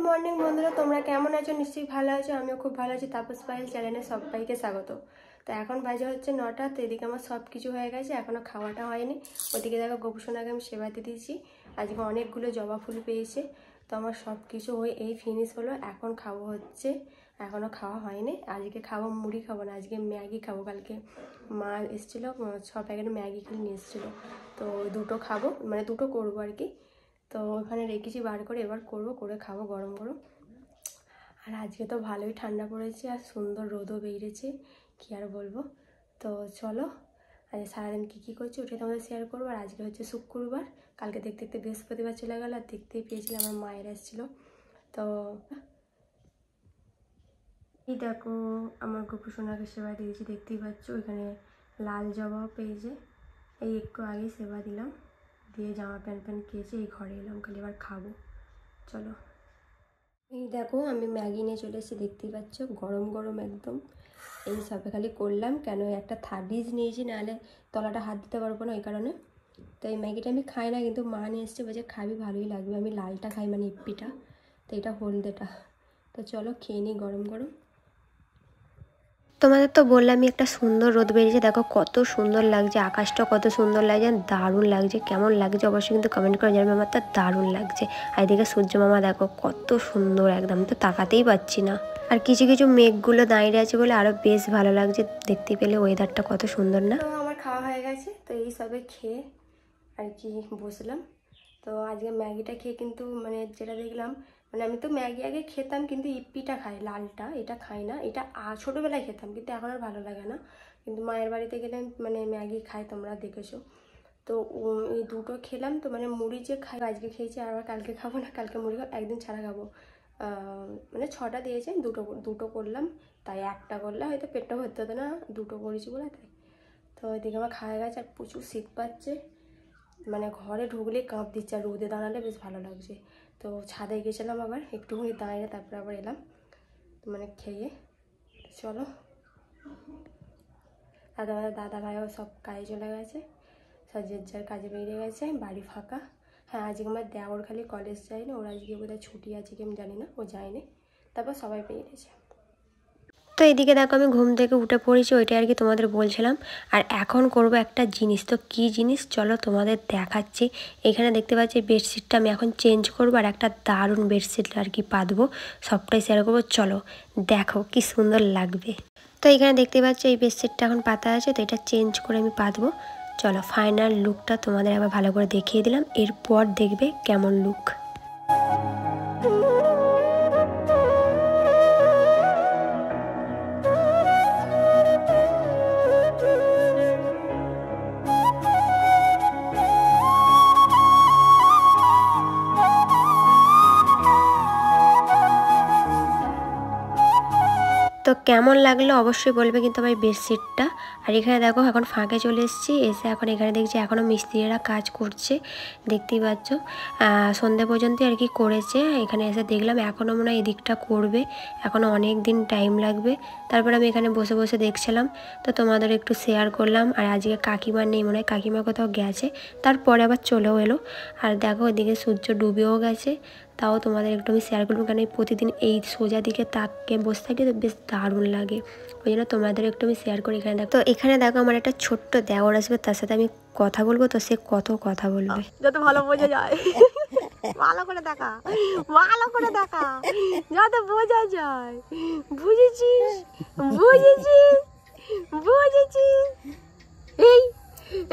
Morning বন্ধুরা, তোমরা কেমন আছো? নিশ্চয়ই ভালো আছো। আমিও খুব ভালো আছি। তাপস পায়েল চ্যানেলে সবাইকে স্বাগত। তো এখন বাজে হচ্ছে 9টা। তো এদিকে আমার সব কিছু হয়ে গেছে, এখনও খাওয়াটা হয়নি। ওদিকে দেখো গোপুসোনাকে আমি সেবাতে দিয়েছি। আজকে অনেকগুলো জবা ফুল পেয়েছে। তো আমার সব কিছু এই ফিনিশ হলো। এখন খাবো হচ্ছে, এখনও খাওয়া হয়নি। আজকে খাবো মুড়ি, খাবো না, আজকে ম্যাগি খাবো। কালকে মা এসেছিলো, 6 প্যাকেট ম্যাগি কিনে নিয়ে এসেছিলো। তো দুটো খাবো, মানে দুটো করবো আর কি। তো ওখানে রেখেছি বার করে, এবার করবো, করে খাবো গরম গরম। আর আজকে তো ভালোই ঠান্ডা পড়েছে আর সুন্দর রোদও বেরিয়েছে, কী আর বলবো। তো চলো আজ সারাদিন কী করছি ওটাই তোমাদের শেয়ার করবো। আর আজকে হচ্ছে শুক্রবার, কালকে দেখতে দেখতে বৃহস্পতিবার চলে গেল। আর দেখতেই পেয়েছিলাম আমার মায়ের এসেছিলো। তো এই দেখো আমার গোপুসোনাকে সেবা দিয়েছি, দেখতেই পাচ্ছ। ওইখানে লাল জবাও পেয়েছে, এই একটু আগেই সেবা দিলাম, দিয়ে জামা প্যান্ট খেয়েছে। এই ঘরে এলাম, খালি এবার খাবো। চলো এই দেখো আমি ম্যাগি নিয়ে চলে এসেছি, দেখতেই পাচ্ছ, গরম গরম একদম। এই সবে খালি করলাম, কেন একটা থার্ডিজ নিয়েছি, নাহলে তলাটা হাত দিতে পারবো না, ওই কারণে। তো এই ম্যাগিটা আমি খাই না, কিন্তু মা নিয়ে এসছে, বলছে খাবি, ভালোই লাগবে। আমি লালটা খাই, মানে ইপ্পিটা, তো এটা হলদেটা। তো চলো খেয়ে নিই গরম গরম। তোমাদের তো বললামই একটা সুন্দর রোদ বেরিয়েছে, দেখো কত সুন্দর লাগছে, আকাশটা কত সুন্দর লাগছে, দারুণ লাগছে। কেমন লাগছে অবশ্যই কিন্তু কমেন্ট করে জানাবে। আমার তো দারুণ লাগছে। আর এদিকে সূর্য মামা দেখো কত সুন্দর, একদম তো তাকাতেই পাচ্ছি না। আর কিছু কিছু মেঘগুলো দাঁড়িয়ে আছে বলে আরও বেশ ভালো লাগছে দেখতে পেলে। ওয়েদারটা কত সুন্দর না? তো আমার খাওয়া হয়ে গেছে, তো এই সবে খেয়ে আর কি বসলাম। তো আজকে ম্যাগিটা খেয়ে কিন্তু মানে যেটা দেখলাম, মানে আমি তো ম্যাগি আগে খেতাম, কিন্তু ইপ্পিটা খাই, লালটা, এটা খাই না। এটা ছোটোবেলায় খেতাম, কিন্তু এখন আর ভালো লাগে না। কিন্তু মায়ের বাড়িতে গেলে মানে ম্যাগি খাই, তোমরা দেখেছো। তো এই দুটো খেলাম। তো মানে মুড়ি যে খাই আজকে খেয়েছি, আর কালকে খাবো না, কালকে মুড়ি খাবো, একদিন ছাড়া খাবো। মানে 6টা দিয়েছে, দুটো করলাম, তাই একটা করলে হয়তো পেটটা ভরতে হতো না, দুটো করেছি বলে তাই। তো ওইদিকে আমার খাওয়া গেছে, আর প্রচুর শীত পাচ্ছে, মানে ঘরে ঢুকলে কাঁপ দিচ্ছে, আর রোদে দাঁড়ালে বেশ ভালো লাগছে। তো ছাদে গেছিলাম, আবার একটুখানি দাঁড়িয়ে তারপরে আবার এলাম, মানে খেয়ে। চলো, আর আমাদের দাদা ভাইও সব কাজে চলে গেছে, সব যে যার কাজে বেরিয়ে গেছে, বাড়ি ফাঁকা। হ্যাঁ, আজকে আমার দেওর খালি কলেজ যায়নি, ওর আজকে বোধহয় ছুটি আছে কি আমি জানি না, ও যায়নি। তারপর সবাই বেরিয়েছে। তো এদিকে দেখো আমি ঘুম থেকে উঠে পড়েছি, ওইটাই আর কি তোমাদের বলছিলাম। আর এখন করব একটা জিনিস, তো কী জিনিস চলো তোমাদের দেখাচ্ছি। এখানে দেখতে পাচ্ছি বেডশিটটা আমি এখন চেঞ্জ করবো, আর একটা দারুণ বেডশিট আর কি পাতবো, সবটাই শেয়ার করবো। চলো দেখো কি সুন্দর লাগবে। তো এখানে দেখতে পাচ্ছি এই বেডশিটটা এখন পাতা আছে, তো এটা চেঞ্জ করে আমি পাতবো। চলো ফাইনাল লুকটা তোমাদের আবার ভালো করে দেখিয়ে দিলাম, এরপর দেখবে কেমন লুক। তো কেমন লাগলো অবশ্যই বলবে কিন্তু আমার বেডশিটটা। আর এখানে দেখো এখন ফাঁকে চলে এসেছি, এসে এখন এখানে দেখছি এখনও মিস্ত্রিরা কাজ করছে, দেখতেই পাচ্ছ। সন্ধ্যে পর্যন্ত আর কি করেছে। এখানে এসে দেখলাম এখনও মনে হয় এদিকটা করবে, এখনও অনেক দিন টাইম লাগবে। তারপর আমি এখানে বসে বসে দেখছিলাম, তো তোমাদের একটু শেয়ার করলাম। আর আজকে কাকিমা নেই, মনে হয় কাকিমা কোথাও গেছে, তারপরে আবার চলেও এলো। আর দেখো ওইদিকে সূর্য ডুবেও গেছে, তাও তোমাদের একটু আমি শেয়ার করবো, কারণ প্রতিদিন এই সোজা দিকে তাকে বসে থাকি তো বেশ দারুণ লাগে, ওই জন্য তোমাদের একটু আমি শেয়ার করি। এখানে দেখো, তো এখানে দেখো আমার একটা ছোট্ট দেওর আসবে, তার সাথে আমি কথা বলবো, তো সে কত কথা বলবে যাতে ভালো বোঝা যায়। ভালো করে দেখা, ভালো করে দেখা, যাতে বোঝা যায়। বুঝেছিস, বুঝেছিস, বুঝেছিস। এই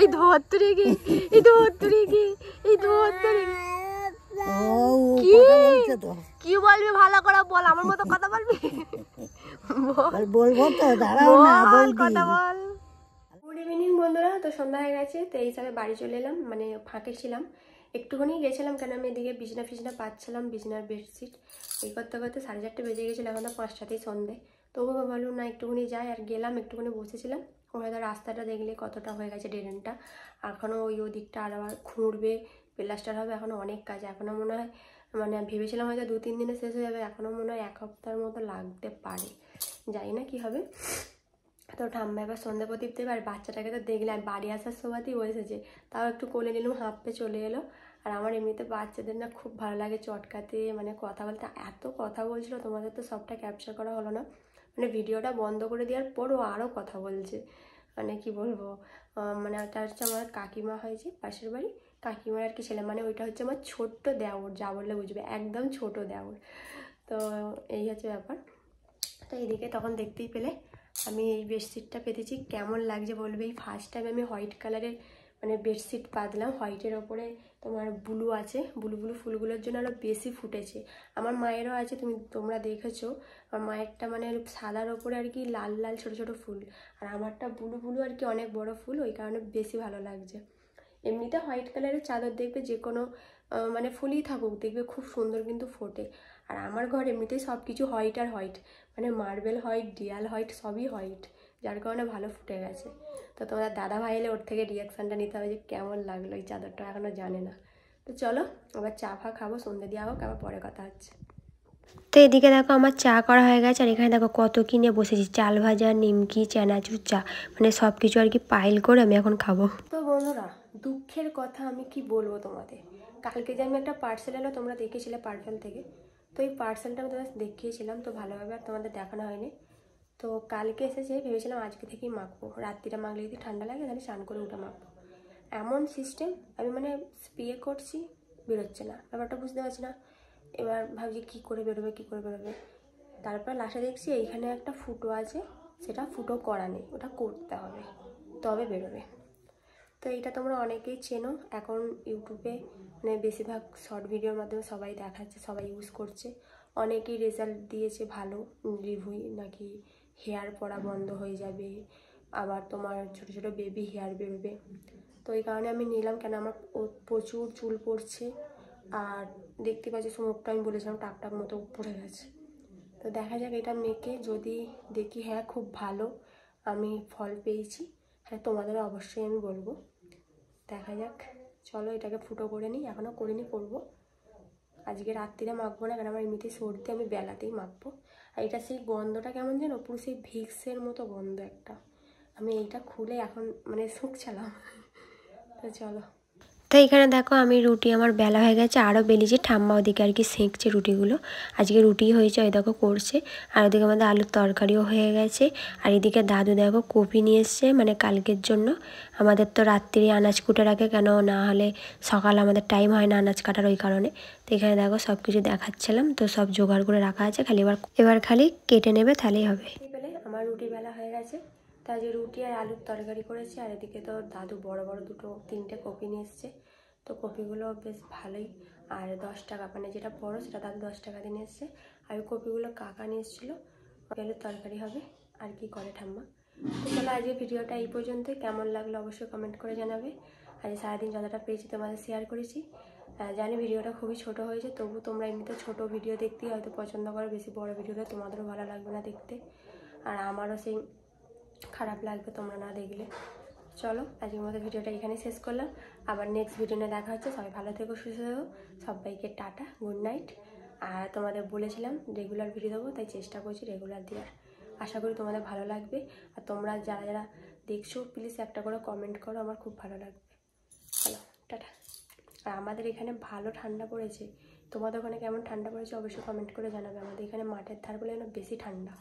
এই ধরতে রেগে, এই ধরতে রেগে, এই ধরতে রেগে। কি বলবি ভালো করে বল, আমার মতো কথা বলবি? বলবো তো, দাঁড়াও না, বল কথা বল। গুড ইভিনিং বন্ধুরা। তো সন্ধ্যা হয়ে গেছে, তো এই হিসাবে বাড়ি চলে এলাম, মানে ফাঁকে ছিলাম, একটুখানি গেছিলাম, কেন আমি এদিকে বিছনা পাচ্ছিলাম, বিছনার বেডশিট এই করতে করতে 4:30 বেজে গেছিলো, এখন তো 5টাতেই সন্ধে। তবুও ভাবলাম না একটুখানি যাই, আর গেলাম, একটুখানি বসেছিলাম। হয়তো রাস্তাটা দেখলে কতটা হয়ে গেছে ড্রেনটা, এখনও ওই দিকটা আর আবার খুঁড়বে, প্লাস্টার হবে, এখনও অনেক কাজ। এখনও মনে হয়, মানে ভেবেছিলাম হয়তো 2-3 দিনে শেষ হয়ে যাবে, এখনও মনে হয় 1 সপ্তাহের মতো লাগতে পারে, জানি না কী হবে। তো ঠাম্মা এবার সন্ধ্যা প্রদীপ দেবে, আর বাচ্চাটাকে তো দেখলে, আর বাড়ি আসার সময়তেই ও এসেছে, তাও একটু কোলে নিলাম, হাঁপতে চলে এলো। আর আমার এমনিতে বাচ্চাদের না খুব ভালো লাগে চটকাতে, মানে কথা বলতে এত কথা বলছিল, তোমাদের তো সবটা ক্যাপচার করা হলো না, মানে ভিডিওটা বন্ধ করে দেওয়ার পরও আরও কথা বলছে, মানে কি বলবো। মানে ওটা হচ্ছে আমার কাকিমা হয়েছে পাশের বাড়ি, কাকিমার আর কি ছেলে, মানে ওইটা হচ্ছে আমার ছোট্ট দেওর, যা বললে বুঝবে, একদম ছোট দেওর। তো এই হচ্ছে ব্যাপার। তো এইদিকে তখন দেখতেই পেলে আমি এই বেডশিটটা পেতেছি, কেমন লাগছে বলবে। এই ফার্স্ট টাইম আমি হোয়াইট কালারের মানে বেডশিট পাতলাম, হোয়াইটের ওপরে তোমার ব্লু আছে, ব্লু ব্লু ফুলগুলোর জন্য আরও বেশি ফুটেছে। আমার মায়েরও আছে, তোমরা দেখেছো, আমার মায়েরটা মানে সাদার ওপরে আর কি লাল লাল ছোট ছোট ফুল, আর আমারটা ব্লু ব্লু আর কি অনেক বড় ফুল, ওই কারণে বেশি ভালো লাগছে। এমনিতে হোয়াইট কালারের চাদর দেখবে যে কোনো মানে ফুলই থাকুক দেখবে খুব সুন্দর কিন্তু ফোটে। আর আমার ঘর এমনিতেই সব কিছু হোয়াইট আর হোয়াইট, মানে মার্বেল হোয়াইট, ডিয়াল হোয়াইট, সবই হোয়াইট, যার কারণে ভালো ফুটে গেছে। তো তোমাদের দাদা ভাই এলে ওর থেকে রিয়াকশানটা নিতে হবে যে কেমন লাগলো এই চাদরটা, এখনও জানে না। তো চলো আবার চা ফা খাবো, সন্ধ্যে দেওয়া হোক, আবার পরে কথা হচ্ছে। তো এদিকে দেখো আমার চা করা হয়ে গেছে, আর এখানে দেখো কত কিনে বসেছি, চাল ভাজা, নিমকি, চানাচুর, চা, মানে সব কিছু আর কি পাইল করে আমি এখন খাবো। তো বন্ধুরা, দুঃখের কথা আমি কি বলবো তোমাদের, কালকে যে আমি একটা পার্সেল এলো তোমরা দেখেছিলে পার্সেল থেকে, তো এই পার্সেলটা আমি তোমাদের দেখিয়েছিলাম তো ভালোভাবে, আর তোমাদের দেখানো হয়নি। তো কালকে এসেছে, ভেবেছিলাম আজকে থেকেই মাখবো, রাত্রিটা মাখলে যদি ঠান্ডা লাগে তাহলে স্নান করে উঠে মাখবো। এমন সিস্টেম, আমি মানে স্প্রে করছি, বেরোচ্ছে না, ব্যাপারটা বুঝতে পারছি না। এবার ভাবছি কী করে বেরোবে, কী করে বেরোবে। তারপর লাস্টে দেখছি এইখানে একটা ফুটো আছে, সেটা ফুটো করা নেই, ওটা করতে হবে তবে বেরোবে। তো এইটা তোমরা অনেকেই চেনো, এখন ইউটিউবে মানে বেশিরভাগ শর্ট ভিডিওর মাধ্যমে সবাই দেখাচ্ছে, সবাই ইউজ করছে, অনেকেই রেজাল্ট দিয়েছে ভালো রিভিউ, নাকি হেয়ার পড়া বন্ধ হয়ে যাবে, আবার তোমার ছোট ছোট বেবি হেয়ার বেরোবে। তো এই কারণে আমি নিলাম, কেন আমার প্রচুর চুল পড়ছে, আর দেখতে পাচ্ছি মুখটা আমি বলেছিলাম টাক টাক মতো পড়ে গেছে। তো দেখা যাক এটা মেখে যদি দেখি হ্যাঁ খুব ভালো আমি ফল পেয়েছি, হ্যাঁ তোমাদের অবশ্যই আমি বলবো। দেখা যাক, চলো এটাকে ফুটো করে নিই, এখনও করিনি, করবো আজকে রাত্রিরে মাখবো না, কারণ আমার এমনিতেই সর্দি, আমি বেলাতেই মাখবো। আর এটা সেই গন্ধটা কেমন যেন, পুরো সেই ভিক্সের মতো গন্ধ একটা, আমি এইটা খুলে এখন মানে শুকছিলাম। তো চলো, তো এখানে দেখো আমি রুটি, আমার বেলা হয়ে গেছে, আরও বেলিয়েছি, ঠাম্মা ওদিকে আর কি সেঁকছে রুটিগুলো, আজকে রুটি হয়েছে, ওই দেখো করছে। আর ওদিকে আমাদের আলুর তরকারিও হয়ে গেছে। আর এদিকে দাদু দেখো কপি নিয়ে এসছে, মানে কালকের জন্য। আমাদের তো রাত্রি আনাজ কুটে রাখে, কেন না হলে সকাল আমাদের টাইম হয় না আনাজ কাটার, ওই কারণে। তো এখানে দেখো সব কিছু দেখাচ্ছিলাম, তো সব জোগাড় করে রাখা আছে, খালি এবার খালি কেটে নেবে, তাহলেই হবে। আমার রুটি বেলা হয়ে গেছে, তাই যে রুটি আর আলুর তরকারি করেছি। আর এদিকে তো দাদু বড় বড় তিনটে কপি নিয়ে এসছে, তো কপিগুলো বেশ ভালোই। আর 10 টাকা, মানে যেটা বড় সেটা দাদু 10 টাকা দিয়ে নিয়ে এসছে, আর কপিগুলো কাকা নিয়ে এসেছিলো। আলুর তরকারি হবে, আর কি করে ঠাম্মা। তো চলো আজকে ভিডিওটা এই পর্যন্তই, কেমন লাগলো অবশ্যই কমেন্ট করে জানাবে। আজ সারাদিন যতটা পেয়েছি তোমাদের শেয়ার করেছি। জানি ভিডিওটা খুবই ছোট হয়েছে, তবু তোমরা এমনিতে ছোট ভিডিও দেখতেই হয়তো পছন্দ করো, বেশি বড় ভিডিওটা তোমাদেরও ভালো লাগবে না দেখতে, আর আমারও সেই খারাপ লাগবে তোমরা না দেখলে। চলো আজকের মতো ভিডিওটা এখানেই শেষ করলাম, আবার নেক্সট ভিডিও নিয়ে দেখা হচ্ছে। সবাই ভালো থেকো, সুস্থ থেকো, সবাইকে টাটা, গুড নাইট। আর তোমাদের বলেছিলাম রেগুলার ভিডিও দেবো, তাই চেষ্টা করছি রেগুলার দেওয়ার, আশা করি তোমাদের ভালো লাগবে। আর তোমরা যারা যারা দেখছো প্লিজ একটা করে কমেন্ট করো, আমার খুব ভালো লাগবে। চলো টাটা। আর আমাদের এখানে ভালো ঠান্ডা পড়েছে, তোমাদের ওখানে কেমন ঠান্ডা পড়েছে অবশ্যই কমেন্ট করে জানাবে। আমাদের এখানে মাঠের ধার বলে বেশি ঠান্ডা।